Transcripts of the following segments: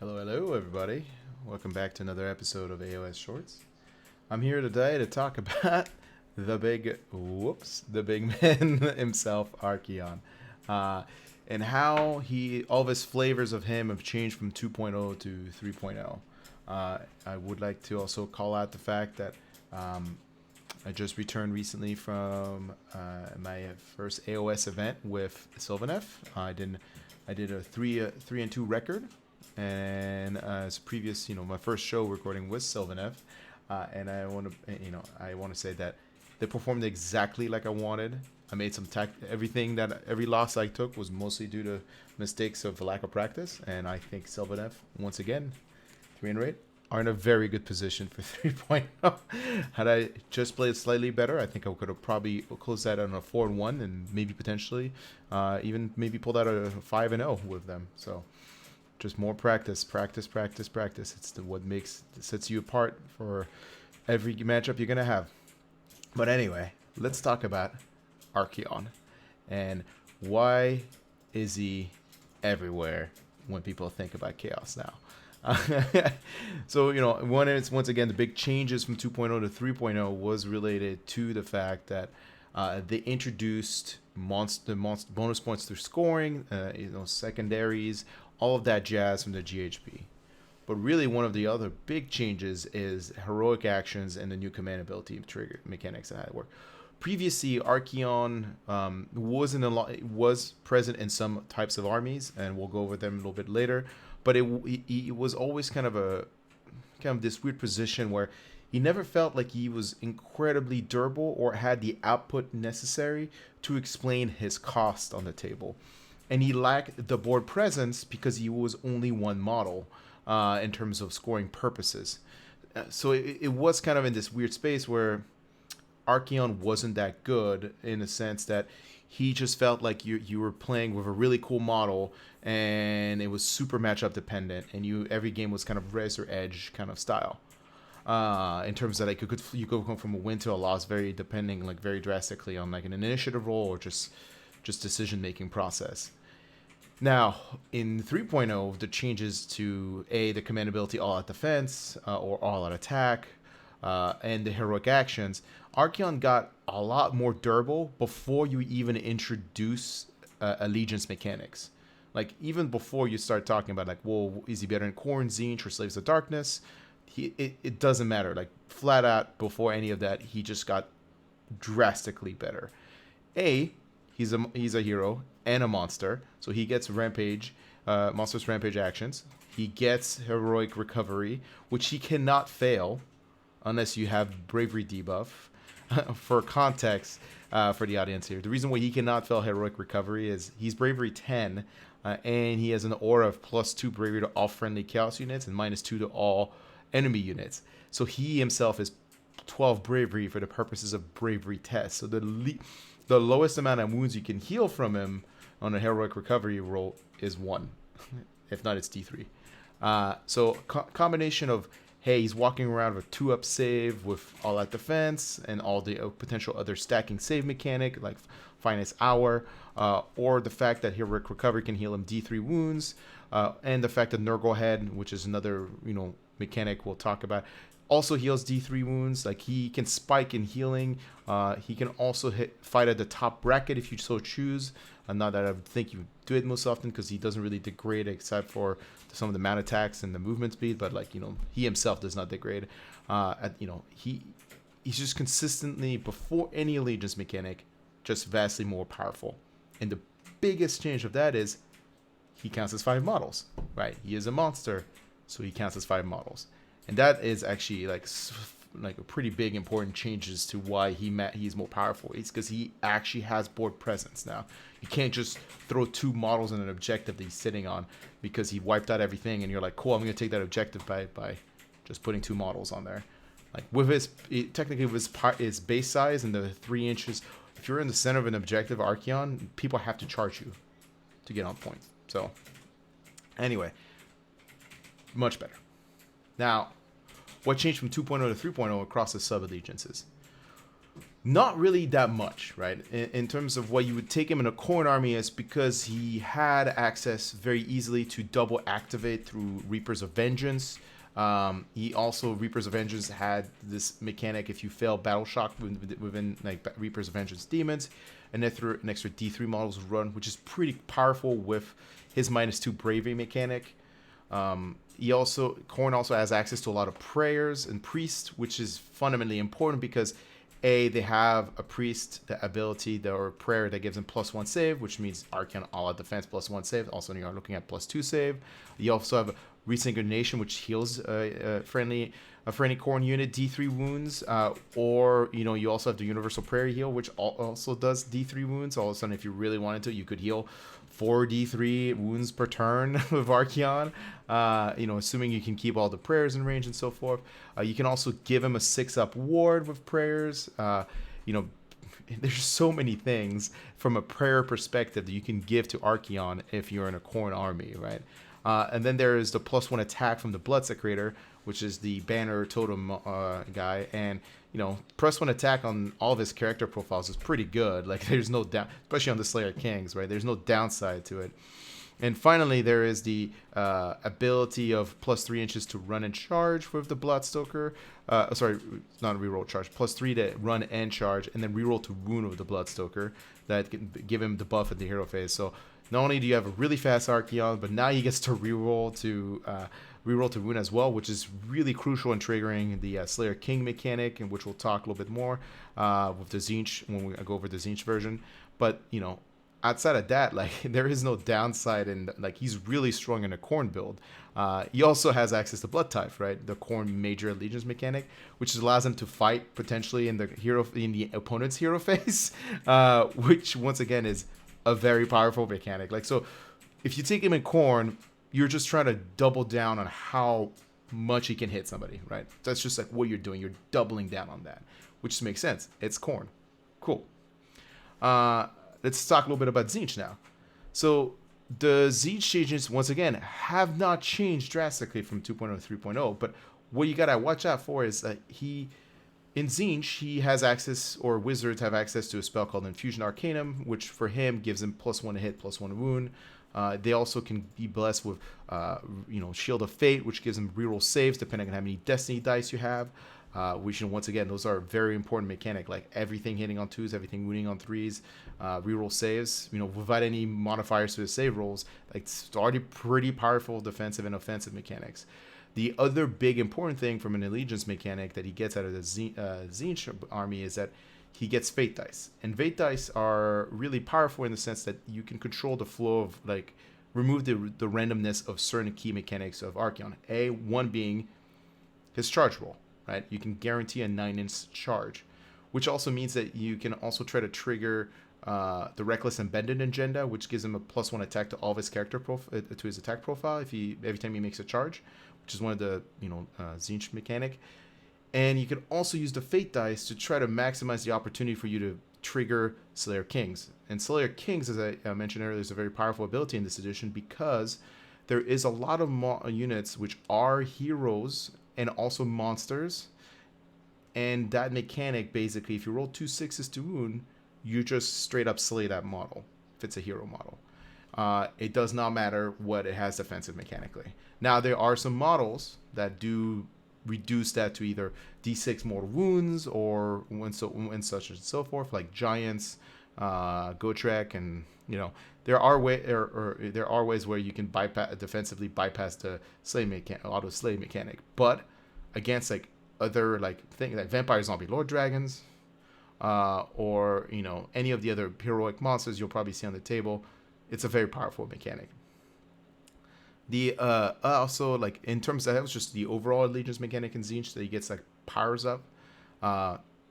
Hello, everybody. Welcome back to another episode of AOS Shorts. I'm here today to talk about the big man himself, Archaon, and how all of his flavors of him have changed from 2.0 to 3.0. I would like to also call out the fact that I just returned recently from my first AOS event with Sylvaneth. I did a 3-2 record, and as previous, my first show recording was Sylvaneth, and I want to say that they performed exactly like I wanted. I made every loss I took was mostly due to mistakes of lack of practice, and I think Sylvaneth once again, 3 and 8, are in a very good position for 3.0. Had I just played slightly better, I think I could have probably closed that on a 4-1 and maybe potentially even maybe pulled out a 5-0 with them. So just more practice. It's what sets you apart for every matchup you're gonna have. But anyway, let's talk about Archaon and why is he everywhere when people think about chaos now. So once again the big changes from 2.0 to 3.0 was related to the fact that they introduced bonus points through scoring, secondaries, all of that jazz from the GHP. But really, one of the other big changes is heroic actions and the new command ability trigger mechanics that had work. Previously, Archaon was present in some types of armies, and we'll go over them a little bit later. But it was always kind of this weird position where he never felt like he was incredibly durable or had the output necessary to explain his cost on the table. And he lacked the board presence because he was only one model in terms of scoring purposes. So it was kind of in this weird space where Archaon wasn't that good in the sense that he just felt like you were playing with a really cool model and it was super matchup dependent, and every game was kind of razor edge kind of style. In terms that you could come from a win to a loss very drastically on like an initiative roll or just decision making process. Now, in 3.0, the changes to the command ability all out defense or all out attack and the heroic actions, Archaon got a lot more durable before you even introduce allegiance mechanics. Like, even before you start talking about, like, well, is he better in Khorne, Zinc, or Slaves of Darkness? It doesn't matter. Like, flat out, before any of that, he just got drastically better. He's a hero and a monster, so he gets rampage, monstrous rampage actions. He gets heroic recovery, which he cannot fail unless you have bravery debuff. For context, for the audience here, the reason why he cannot fail heroic recovery is he's bravery 10, and he has an aura of +2 bravery to all friendly chaos units and -2 to all enemy units. So he himself is 12 bravery for the purposes of bravery tests. So the lowest amount of wounds you can heal from him on a heroic recovery roll is 1. If not, it's D3. So combination of, hey, he's walking around with 2-up save with all out defense and all the potential other stacking save mechanic like Finest Hour, or the fact that heroic recovery can heal him D3 wounds, and the fact that Nurgle Head, which is another mechanic we'll talk about, also heals D3 wounds. Like, he can spike in healing. He can also fight at the top bracket if you so choose. Not that I would think you do it most often because he doesn't really degrade except for some of the mana attacks and the movement speed. But he himself does not degrade. He's just consistently, before any allegiance mechanic, just vastly more powerful. And the biggest change of that is he counts as 5 models. Right? He is a monster, so he counts as 5 models. And that is actually like a pretty big important changes to why he's more powerful. It's because he actually has board presence now. You can't just throw 2 models in an objective that he's sitting on because he wiped out everything, and you're like, cool, I'm gonna take that objective by just putting 2 models on there. Like, with his base size and the 3 inches, if you're in the center of an objective Archaon, people have to charge you to get on point. So anyway, much better. Now, what changed from 2.0 to 3.0 across the sub-allegiances? Not really that much, right? In terms of what you would take him in a Khorne army is because he had access very easily to double activate through Reapers of Vengeance. He also, Reapers of Vengeance had this mechanic: if you fail Battle Shock within like Reapers of Vengeance demons, an extra D3 models run, which is pretty powerful with his -2 bravery mechanic. Khorne also has access to a lot of prayers and priests, which is fundamentally important because they have a priest, the ability, or prayer that gives them +1 save, which means Archaon all out defense +1 save. Also, you're looking at +2 save. You also have Resynchronization, which heals a friendly Khorne unit D3 wounds, or you also have the Universal Prayer heal, which also does D3 wounds. All of a sudden, if you really wanted to, you could heal 4 D3 wounds per turn with Archaon, assuming you can keep all the prayers in range and so forth. You can also give him a 6-up ward with prayers. There's so many things from a prayer perspective that you can give to Archaon if you're in a Khorne army, right? And then there is the +1 attack from the Bloodsecrator, which is the banner totem guy, and +1 attack on all of his character profiles is pretty good. Like, there's no down, especially on the Slayer Kings, right? There's no downside to it. And finally, there is the ability of +3 inches to run and charge with the Bloodstoker. Sorry, not a reroll charge. +3 to run and charge, and then reroll to wound with the Bloodstoker. That can give him the buff at the hero phase. So not only do you have a really fast Archaon, but now he gets to reroll to wound as well, which is really crucial in triggering the Slayer King mechanic, and which we'll talk a little bit more with the Zinc when we go over the Zinc version. But outside of that, like, there is no downside, and like, he's really strong in a Khorne build. He also has access to Blood Tithe, right? The Khorne Major Allegiance mechanic, which allows him to fight potentially in the opponent's hero phase, which once again is a very powerful mechanic. Like, so if you take him in Khorne, you're just trying to double down on how much he can hit somebody, right? That's just like what you're doing. You're doubling down on that, which makes sense. It's Khorne. Cool. Let's talk a little bit about Zinch now. So the Zinch changes, once again, have not changed drastically from 2.0 to 3.0, but what you gotta watch out for is that in Zinch, he has access, or wizards have access to a spell called Infusion Arcanum, which for him gives him +1 to hit, +1 to wound. They also can be blessed with, Shield of Fate, which gives them reroll saves depending on how many Destiny dice you have. Which, once again, those are a very important mechanic. Like, everything hitting on 2s, everything wounding on 3s, reroll saves. Without any modifiers to the save rolls, like, it's already pretty powerful defensive and offensive mechanics. The other big important thing from an allegiance mechanic that he gets out of the Zinch army is that he gets fate dice. And fate dice are really powerful in the sense that you can control the flow of, like, remove the randomness of certain key mechanics of Archaon. One being his charge roll, right? You can guarantee a 9-inch charge, which also means that you can also try to trigger the Reckless Embedded Agenda, which gives him a +1 attack to all of his character to his attack profile every time he makes a charge, which is one of the Zinch mechanic. And you can also use the Fate dice to try to maximize the opportunity for you to trigger Slayer Kings. And Slayer Kings, as I mentioned earlier, is a very powerful ability in this edition because there is a lot of units which are heroes and also monsters. And that mechanic, basically, if you roll 2 6s to wound, you just straight up slay that model if it's a hero model. It does not matter what it has defensive mechanically. Now, there are some models that do reduce that to either D6 mortal wounds or and such and so forth, like Giants, Gotrek, and there are ways where you can defensively bypass the auto slay mechanic. But against like other things like Vampire Zombie Lord Dragons, or any of the other heroic monsters you'll probably see on the table, it's a very powerful mechanic. The also, like, in terms of that was just the overall allegiance mechanic in Zinch that he gets like powers up.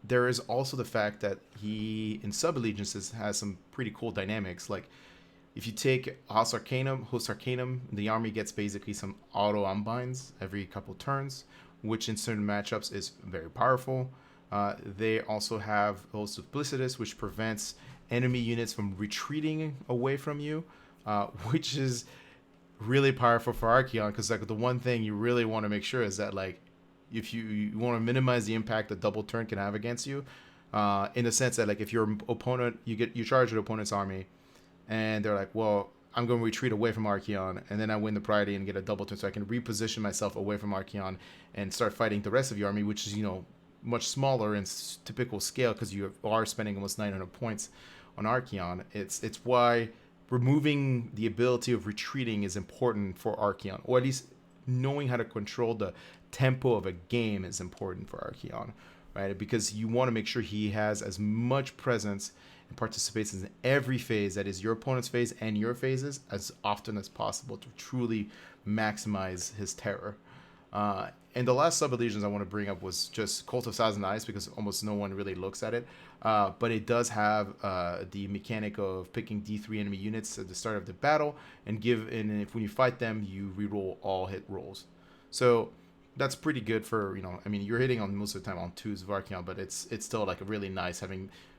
There is also the fact that he in sub allegiances has some pretty cool dynamics. Like, if you take Host Arcanum, the army gets basically some auto unbinds every couple turns, which in certain matchups is very powerful. They also have Host of Duplicitous, which prevents enemy units from retreating away from you, which is really powerful for Archaon, because like the one thing you really want to make sure is that, like, if you want to minimize the impact a double turn can have against you, In the sense that like if your opponent, you charge your opponent's army, and they're like, well, I'm going to retreat away from Archaon, and then I win the priority and get a double turn, so I can reposition myself away from Archaon and start fighting the rest of your army, which is, much smaller in typical scale because you are spending almost 900 points on Archaon. It's why removing the ability of retreating is important for Archaon, or at least knowing how to control the tempo of a game is important for Archaon, right? Because you want to make sure he has as much presence and participates in every phase, that is your opponent's phase and your phases, as often as possible to truly maximize his terror. And the last sub-allegiance I want to bring up was just Cult of Thousand Eyes, because almost no one really looks at it. But it does have the mechanic of picking D3 enemy units at the start of the battle, and if when you fight them, you reroll all hit rolls. So that's pretty good for, you're hitting on most of the time on 2s of Archaon, but it's still like a really nice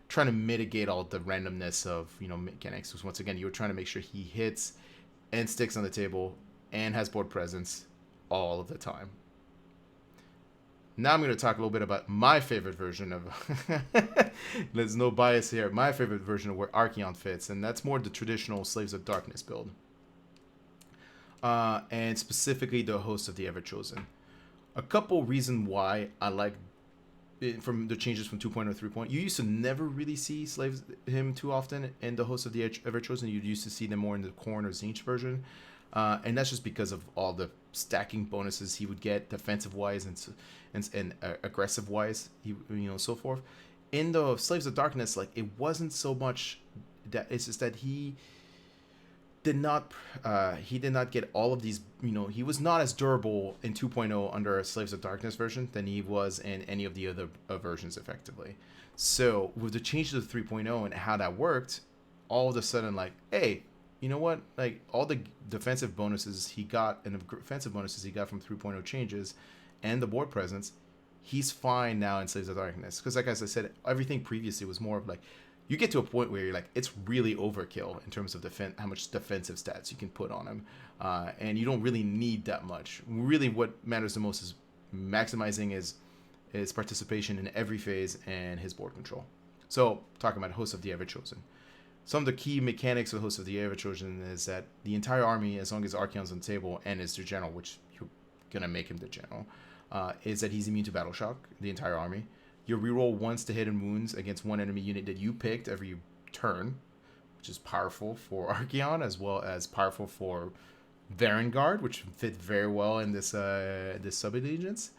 trying to mitigate all the randomness of, mechanics. Because once again, you're trying to make sure he hits and sticks on the table and has board presence all of the time. Now I'm going to talk a little bit about my favorite version of there's no bias here, my favorite version of where Archaon fits, and that's more the traditional Slaves of Darkness build, and specifically the Host of the Everchosen. A couple reasons why I like it from the changes from 2.0 to 3.0. You used to never really see him too often in the Host of the Everchosen. You used to see them more in the Khorne or Zinc version. And that's just because of all the stacking bonuses he would get, defensive wise and aggressive wise, so forth. In the Slaves of Darkness, like, it wasn't so much that, it's just that he did not get all of these, he was not as durable in 2.0 under a Slaves of Darkness version than he was in any of the other versions effectively. So with the changes to 3.0 and how that worked, all of a sudden, like, hey, you know what? Like, all the defensive bonuses he got and the offensive bonuses he got from 3.0 changes and the board presence, he's fine now in Slaves of Darkness. Because, like, as I said, everything previously was more of like, you get to a point where you're like, it's really overkill in terms of how much defensive stats you can put on him. And you don't really need that much. Really, what matters the most is maximizing his participation in every phase and his board control. So, talking about Host of the Everchosen. Some of the key mechanics of Host of the Everchosen is that the entire army, as long as Archaon's on the table and is their general, which you're going to make him the general, is that he's immune to battle shock, the entire army. You reroll once to hit and wounds against one enemy unit that you picked every turn, which is powerful for Archaon, as well as powerful for Varangard, which fit very well in this sub-allegiance.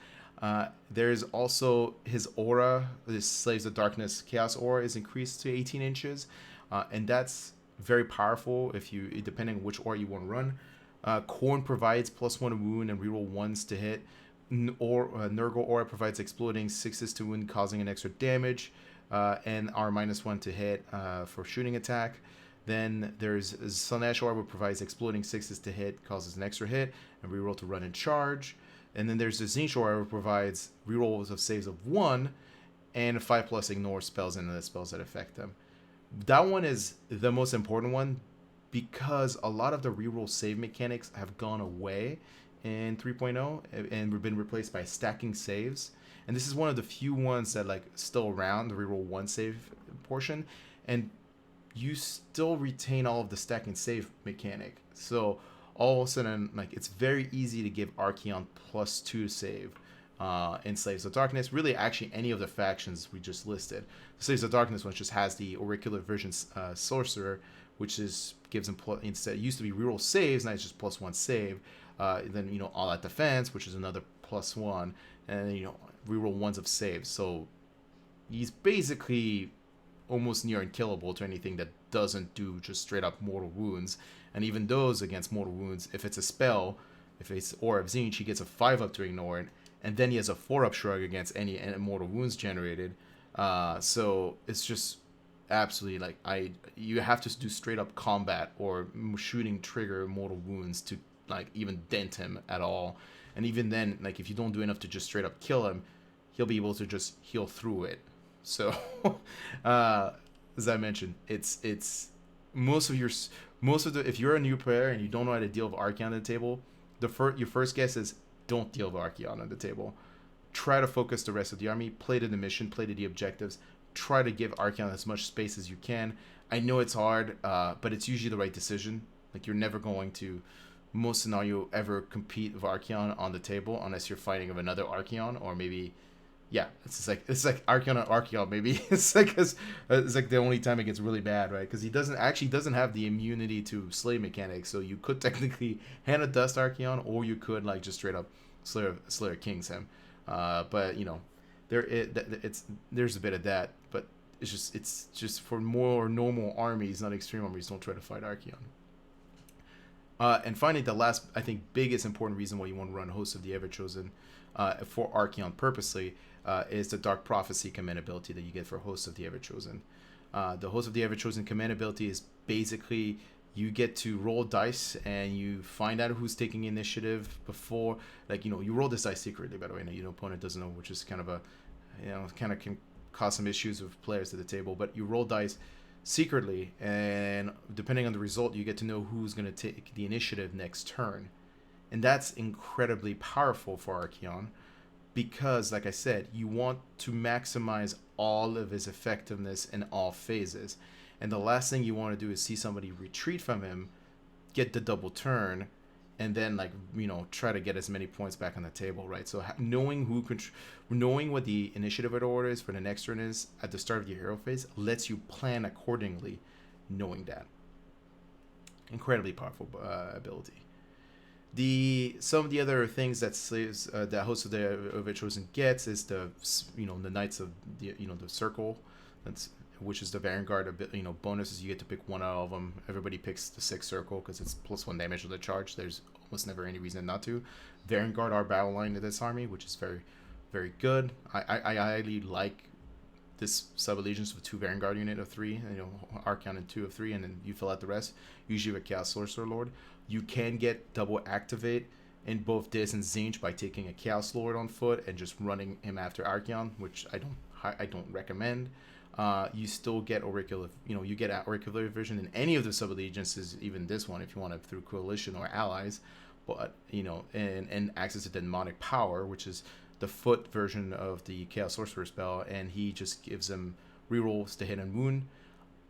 There's also his aura, his Slaves of Darkness Chaos aura is increased to 18 inches. And that's very powerful depending on which aura you want to run. Khorne provides +1 wound and reroll 1s to hit. Nurgle aura provides exploding 6s to wound, causing an extra damage, and R -1 to hit for shooting attack. Then there's Slaanesh aura, which provides exploding 6s to hit, causes an extra hit, and reroll to run and charge. And then there's the Zinc aura, which provides rerolls of saves of 1 and 5+ ignore spells and the spells that affect them. That one is the most important one because a lot of the reroll save mechanics have gone away in 3.0 and been replaced by stacking saves. And this is one of the few ones that like still around, the reroll 1 save portion, and you still retain all of the stack and save mechanic. So all of a sudden, like, it's very easy to give Archaon +2 save in Slaves of Darkness. Really, actually, any of the factions we just listed. The Slaves of Darkness one just has the Auricular Vision Sorcerer, which gives him instead, it used to be reroll saves, now it's just +1 save. Then, all out defense, which is another +1, and then, reroll 1s of saves. So he's basically almost near unkillable to anything that doesn't do just straight up mortal wounds. And even those against mortal wounds, if it's a spell, if it's Aura of Zinch, he gets a 5-up to ignore it, and then he has a 4-up shrug against any mortal wounds generated. So it's just absolutely like you have to do straight up combat or shooting trigger mortal wounds to like even dent him at all. And even then, like, if you don't do enough to just straight up kill him, he'll be able to just heal through it. So as I mentioned, it's if you're a new player and you don't know how to deal with Archaon on the table, your first guess is don't deal with Archaon on the table. Try to focus the rest of the army, play to the mission, play to the objectives. try to give Archaon as much space as you can. I know it's hard, but it's usually the right decision. Like, you're never going to, most scenario, ever compete with Archaon on the table unless you're fighting with another Archaon, or maybe, yeah, it's like Archaon and Archaon maybe. It's like the only time it gets really bad, right? Because he doesn't have the immunity to slay mechanics, so you could technically hand a dust Archaon, or you could like just straight up Slayer Kings him. But you know, there's a bit of that, but it's just for more normal armies, not extreme armies. Don't try to fight Archaon. And finally, the last, I think, biggest important reason why you want to run Host of the Everchosen for Archaon purposely is the Dark Prophecy command ability that you get for Host of the Everchosen. The Host of the Everchosen command ability is basically you get to roll dice and you find out who's taking initiative before, like, you know, you roll this dice secretly, by the way, and your opponent doesn't know, which is kind of a, you know, kind of can cause some issues with players at the table, but you roll dice secretly, and depending on the result, you get to know who's going to take the initiative next turn. And that's incredibly powerful for Archaon because, like I said, you want to maximize all of his effectiveness in all phases. And the last thing you want to do is see somebody retreat from him, get the double turn, and then, like, you know, try to get as many points back on the table, right? So knowing what the initiative order is for the next turn is at the start of your hero phase lets you plan accordingly, knowing that. Incredibly powerful ability. Some of the other things that slaves that Host of the Everchosen gets is the Knights of the the Circle, which is the Vanguard bonuses. You get to pick one out of them. Everybody picks the 6th circle because it's +1 damage to the charge. There's almost never any reason not to. Vanguard are battle line to this army, which is very, very good. I highly like this sub-allegiance with 2 Vanguard unit of 3, Archaon and 2 of 3, and then you fill out the rest. Usually with Chaos Sorcerer Lord. You can get double activate in both this and Zinc by taking a Chaos Lord on foot and just running him after Archaon, which I don't recommend. You still get auricular, you get auricular vision in any of the sub-allegiances, even this one if you want it through coalition or allies, but and access to demonic power, which is the foot version of the Chaos Sorcerer spell, and he just gives him rerolls to hit and wound.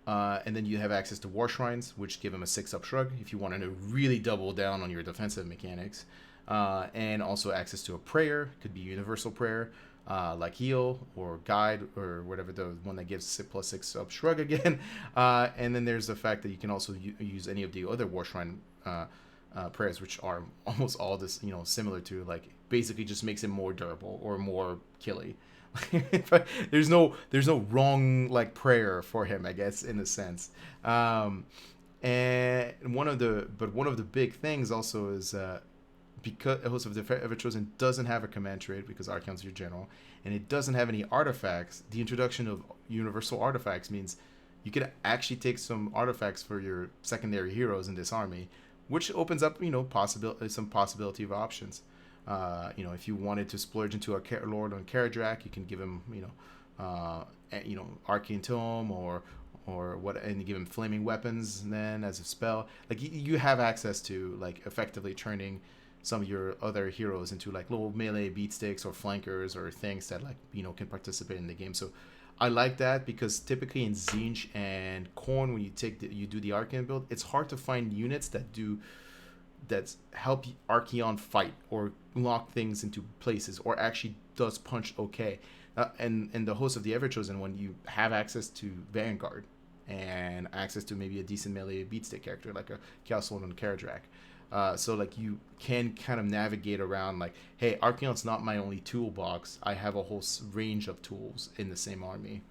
And then you have access to War Shrines, which give him a 6-up shrug if you wanted to really double down on your defensive mechanics. And also access to a prayer, could be Universal Prayer, like Heal or Guide or whatever, the one that gives +6 up shrug again. And then there's the fact that you can also use any of the other War Shrine prayers, which are almost all this, similar to, like, basically just makes it more durable or more killy. there's no wrong, like, prayer for him, I guess, in a sense. And one of the big things also is because Host of the Everchosen doesn't have a command trade because Archaon's your general, and it doesn't have any artifacts. The introduction of universal artifacts means you can actually take some artifacts for your secondary heroes in this army, which opens up some possibility of options. If you wanted to splurge into a Lord on Karadrak, you can give him Arcane Tome or what, and give him Flaming Weapons then as a spell. Like, you have access to, like, effectively turning some of your other heroes into, like, little melee beatsticks or flankers or things that, like, can participate in the game. So I like that because typically in Zinch and Khorne, when you do the Arcane build, it's hard to find units that help Archaon fight or lock things into places or actually does punch okay. And the Host of the Everchosen one, you have access to Vanguard and access to maybe a decent melee beatstick character like a Chaos Lord on Karadrak. So, like, you can kind of navigate around, like, hey, Archaon's not my only toolbox. I have a whole range of tools in the same army.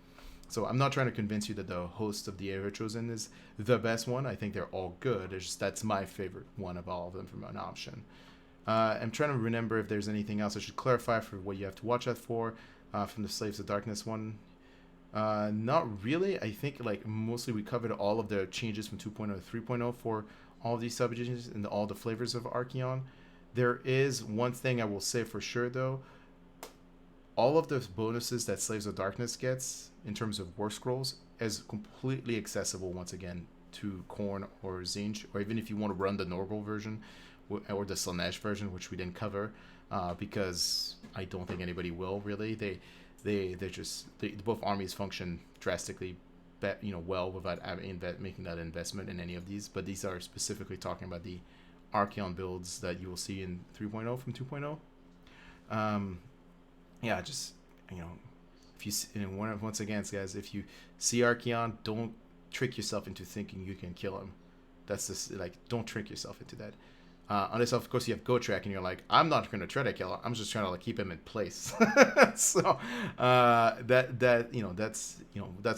So I'm not trying to convince you that the Host of the Everchosen is the best one. I think they're all good. It's just that's my favorite one of all of them from an option. I'm trying to remember if there's anything else I should clarify for what you have to watch out for from the Slaves of Darkness one. Not really. I think, like, mostly we covered all of the changes from 2.0 to 3.0 for all of these subdivisions and all the flavors of Archaon. There is one thing I will say for sure, though. All of the bonuses that Slaves of Darkness gets in terms of War Scrolls is completely accessible, once again, to Khorne or Zinch, or even if you want to run the normal version or the Slaanesh version, which we didn't cover, because I don't think anybody will, really. both armies function drastically, well without making that investment in any of these. But these are specifically talking about the Archaon builds that you will see in 3.0 from 2.0. Yeah, just if you once again, guys, if you see Archaon, don't trick yourself into thinking you can kill him. That's just don't trick yourself into that. Unless of course you have Go Track and you're like, I'm not going to try to kill him. I'm just trying to keep him in place. So that's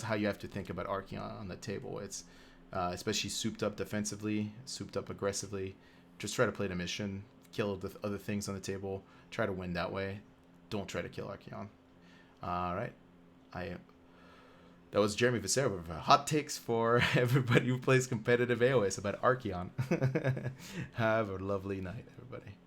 how you have to think about Archaon on the table. It's especially souped up defensively, souped up aggressively. Just try to play the mission, kill the other things on the table, try to win that way. Don't try to kill Archaon. All right, that was Jeremy Vicera with hot takes for everybody who plays competitive AoS about Archaon. Have a lovely night, everybody.